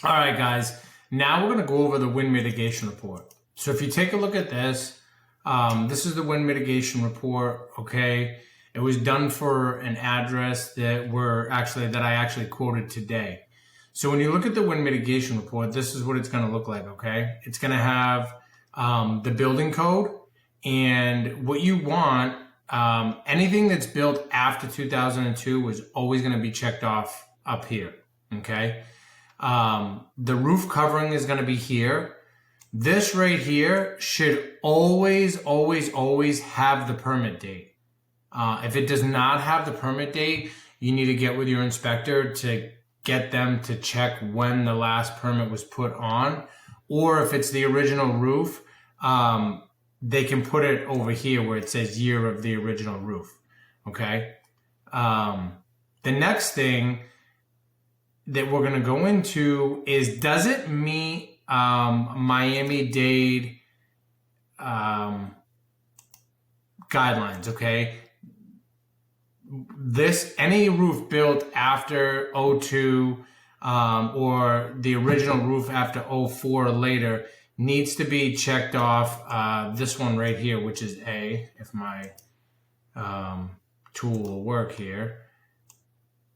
All right, guys. Now we're going to go over the wind mitigation report. So if you take a look at this, this is the wind mitigation report. Okay, it was done for an address that I actually quoted today. So when you look at the wind mitigation report, this is what it's going to look like. Okay, it's going to have the building code and what you want. Anything that's built after 2002 is always going to be checked off up here. Okay. The roof covering is going to be here. This right here should always have the permit date. If it does not have the permit date, you need to get with your inspector to get them to check when the last permit was put on. Or if it's the original roof, they can put it over here where it says year of the original roof. Okay. The next thing that we're going to go into is, does it meet Miami-Dade guidelines? Okay. Any roof built after 02 or the original roof after 04 or later needs to be checked off. This one right here, which is A, if my tool will work here.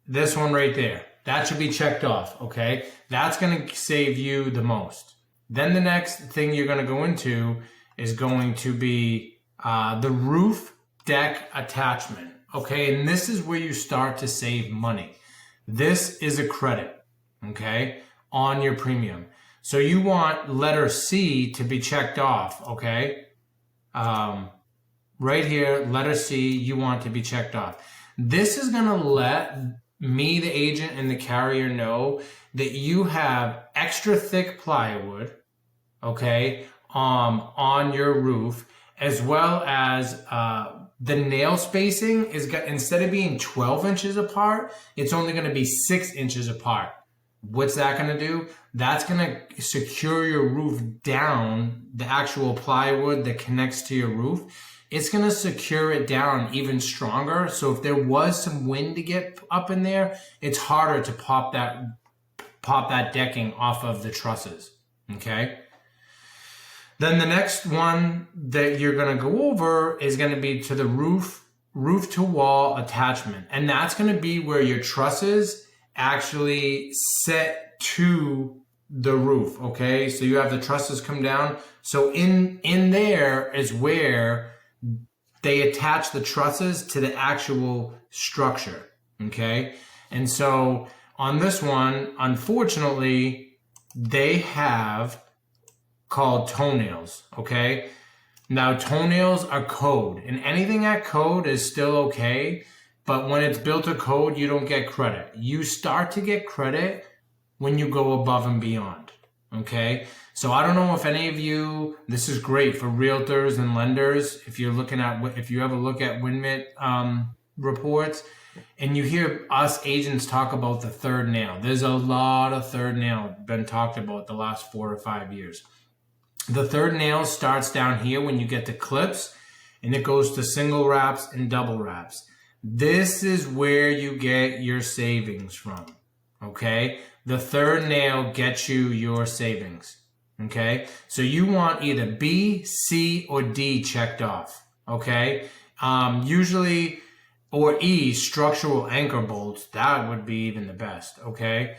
This one right there. That should be checked off, okay? That's going to save you the most. Then the next thing you're going to go into is going to be the roof deck attachment, okay? And this is where you start to save money. This is a credit, okay, on your premium. So you want letter C to be checked off, okay? Right here, letter C, you want to be checked off. This is going to let me, the agent, and the carrier know that you have extra thick plywood, okay, on your roof, as well as the nail spacing instead of being 12 inches apart, it's only going to be 6 inches apart. What's that going to do? That's going to secure your roof down, the actual plywood that connects to your roof. It's going to secure it down even stronger. So if there was some wind to get up in there, it's harder to pop that decking off of the trusses. Okay. Then the next one that you're going to go over is going to be to the roof to wall attachment. And that's going to be where your trusses actually set to the roof. Okay. So you have the trusses come down. So in there is where they attach the trusses to the actual structure, okay? And so on this one, unfortunately, they have called toenails, okay? Now, toenails are code, and anything at code is still okay, but when it's built to code, you don't get credit. You start to get credit when you go above and beyond, okay? So I don't know if any of you, this is great for realtors and lenders. If you ever look at WindMit reports and you hear us agents talk about the third nail, there's a lot of third nail been talked about the last 4 or 5 years. The third nail starts down here when you get to clips, and it goes to single wraps and double wraps. This is where you get your savings from, okay? The third nail gets you your savings. Okay, so you want either B, C, or D checked off. Okay, usually, or E, structural anchor bolts. That would be even the best. Okay,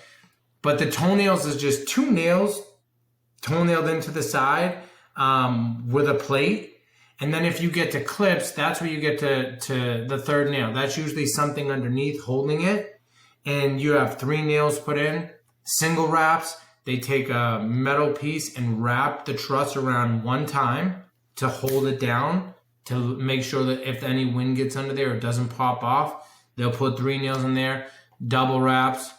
but the toenails is just 2 nails toenailed into the side with a plate. And then if you get to clips, that's where you get to the third nail. That's usually something underneath holding it. And you have 3 nails put in, single wraps. They take a metal piece and wrap the truss around one time to hold it down, to make sure that if any wind gets under there, it doesn't pop off. They'll put 3 nails in there, double wraps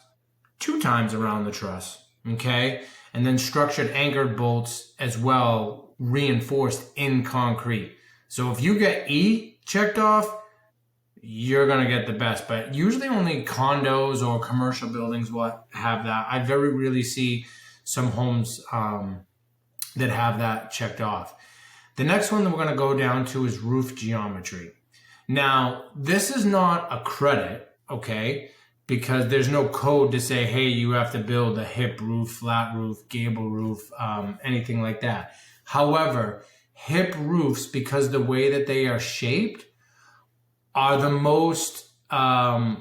2 times around the truss, okay? And then structured anchored bolts as well, reinforced in concrete. So if you get E checked off, you're going to get the best, but usually only condos or commercial buildings will have that. I very rarely see some homes that have that checked off. The next one that we're going to go down to is roof geometry. Now, this is not a credit, okay? because there's no code to say, hey, you have to build a hip roof, flat roof, gable roof, anything like that. However, hip roofs, because the way that they are shaped, are the most, they're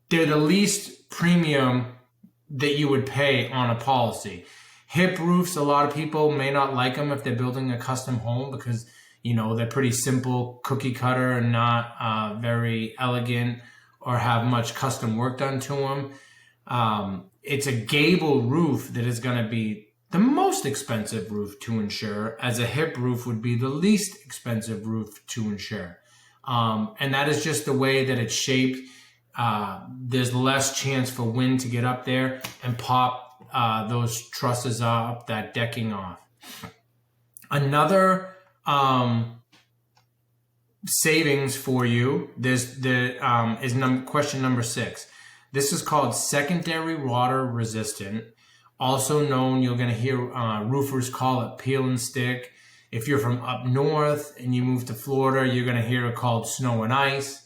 the least premium that you would pay on a policy. Hip roofs, a lot of people may not like them if they're building a custom home because, you know, they're pretty simple, cookie cutter, and not very elegant or have much custom work done to them. It's a gable roof that is going to be the most expensive roof to insure, as a hip roof would be the least expensive roof to insure. And that is just the way that it's shaped. There's less chance for wind to get up there and pop those trusses up, that decking off. Another savings for you, is question number 6. This is called secondary water resistant. Also known, you're going to hear roofers call it peel and stick. If you're from up north and you move to Florida, you're going to hear it called snow and ice.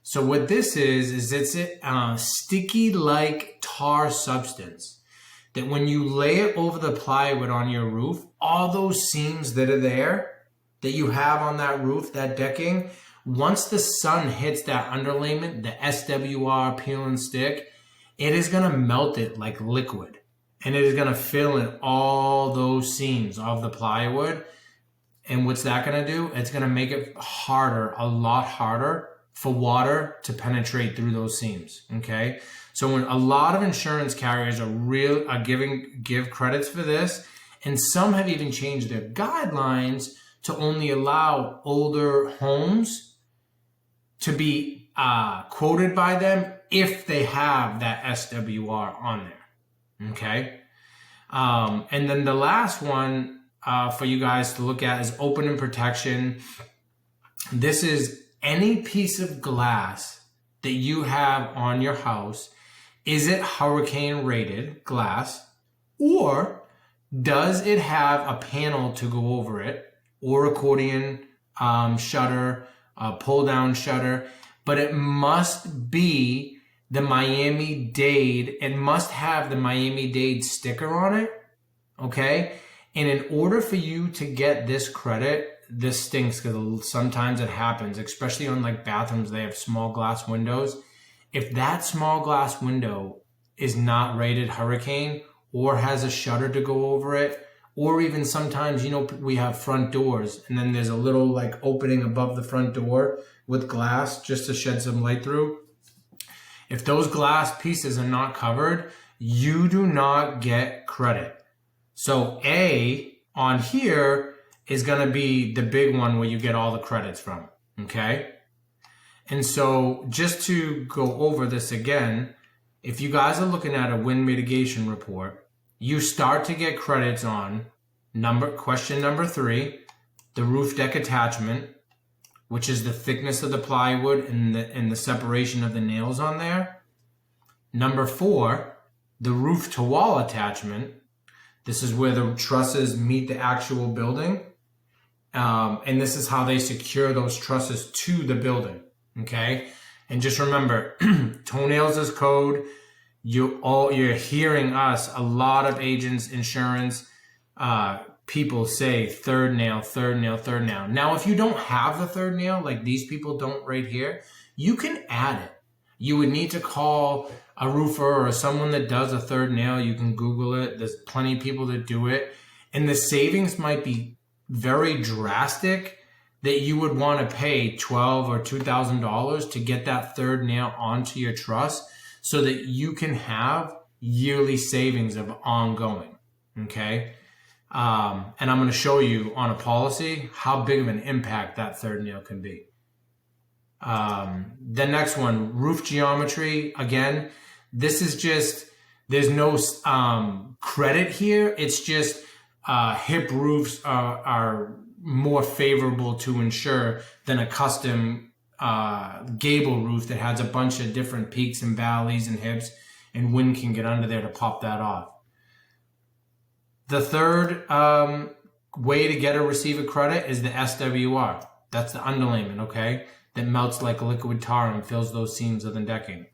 So what this is it's a sticky like tar substance that when you lay it over the plywood on your roof, all those seams that are there that you have on that roof, that decking, once the sun hits that underlayment, the SWR peel and stick, it is going to melt it like liquid. And it is going to fill in all those seams of the plywood. And what's that going to do? It's going to make it harder, a lot harder for water to penetrate through those seams. Okay. So when a lot of insurance carriers are give credits for this, and some have even changed their guidelines to only allow older homes to be quoted by them if they have that SWR on there. Okay. And then the last one for you guys to look at is opening protection. This is any piece of glass that you have on your house. Is it hurricane rated glass, or does it have a panel to go over it, or accordion shutter, pull down shutter? But it must be the Miami-Dade. It must have the Miami-Dade sticker on it. Okay. And in order for you to get this credit, this stinks because sometimes it happens, especially on like bathrooms, they have small glass windows. If that small glass window is not rated hurricane or has a shutter to go over it, or even sometimes, you know, we have front doors and then there's a little like opening above the front door with glass just to shed some light through. If those glass pieces are not covered, you do not get credit. So A on here is going to be the big one where you get all the credits from. Okay. And so just to go over this again, if you guys are looking at a wind mitigation report, you start to get credits on question number 3, the roof deck attachment, which is the thickness of the plywood and the separation of the nails on there. Number 4, the roof to wall attachment. This is where the trusses meet the actual building. And this is how they secure those trusses to the building. Okay. And just remember, toenails is code. You're hearing us, a lot of agents, insurance, people say third nail, third nail, third nail. Now, if you don't have the third nail, like these people don't right here, you can add it. You would need to call a roofer or someone that does a third nail. You can Google it. There's plenty of people that do it. And the savings might be very drastic that you would want to pay $12,000 or $2,000 to get that third nail onto your truss so that you can have yearly savings of ongoing. Okay. And I'm going to show you on a policy how big of an impact that third nail can be. The next one, roof geometry. Again, this is just, there's no credit here. It's just hip roofs are more favorable to insure than a custom gable roof that has a bunch of different peaks and valleys and hips, and wind can get under there to pop that off. The third way to get or receive a credit is the SWR. That's the underlayment, okay? that melts like liquid tar and fills those seams of the decking.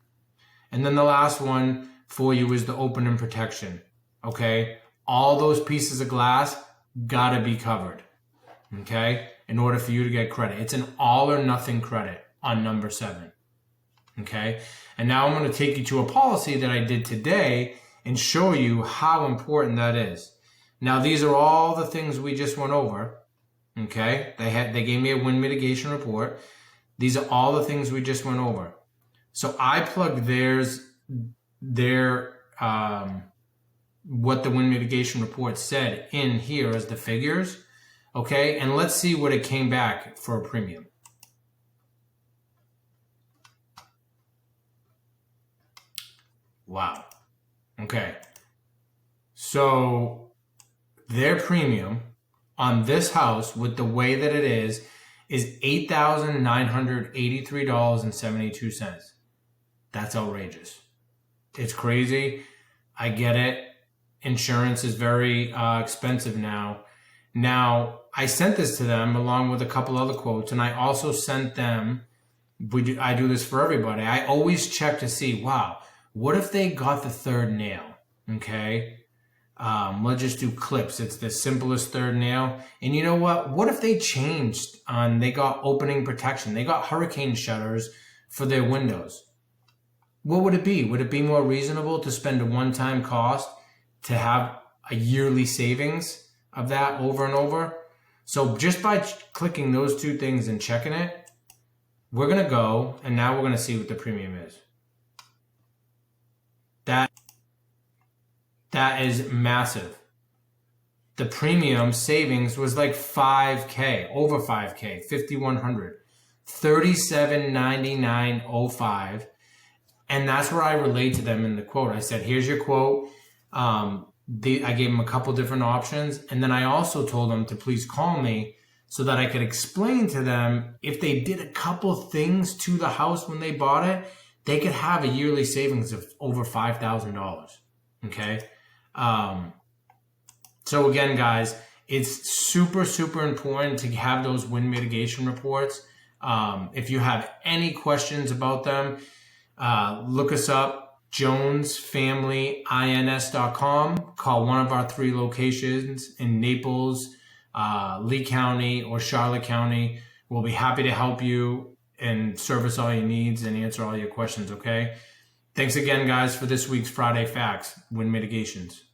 And then the last one for you is the opening protection. Okay, all those pieces of glass gotta be covered. Okay, in order for you to get credit. It's an all or nothing credit on number 7. Okay, and now I'm going to take you to a policy that I did today and show you how important that is. Now these are all the things we just went over. Okay, they gave me a wind mitigation report. These are all the things we just went over. So I plugged their what the wind mitigation report said in here as the figures. Okay, and let's see what it came back for a premium. Wow. Okay. So their premium on this house with the way that it is $8,983.72. That's outrageous. It's crazy. I get it. Insurance is very expensive now. Now, I sent this to them along with a couple other quotes, and I also sent them, I do this for everybody. I always check to see, wow, what if they got the third nail? Okay. Let's just do clips. It's the simplest third nail. And you know what? What if they changed they got opening protection? They got hurricane shutters for their windows. What would it be? Would it be more reasonable to spend a one-time cost to have a yearly savings of that over and over? So just by clicking those two things and checking it, we're going to go, and now we're going to see what the premium is. That is massive. The premium savings was like $5K, over $5K, $5,100, $37.99.05. And that's where I relayed to them in the quote. I said, here's your quote. I gave them a couple different options. And then I also told them to please call me so that I could explain to them if they did a couple things to the house when they bought it, they could have a yearly savings of over $5,000. Okay. So again, guys, it's super, super important to have those wind mitigation reports. If you have any questions about them, look us up, jonesfamilyins.com. Call one of our 3 locations in Naples, Lee County, or Charlotte County. We'll be happy to help you and service all your needs and answer all your questions, okay? Thanks again, guys, for this week's Friday Facts, Wind Mitigations.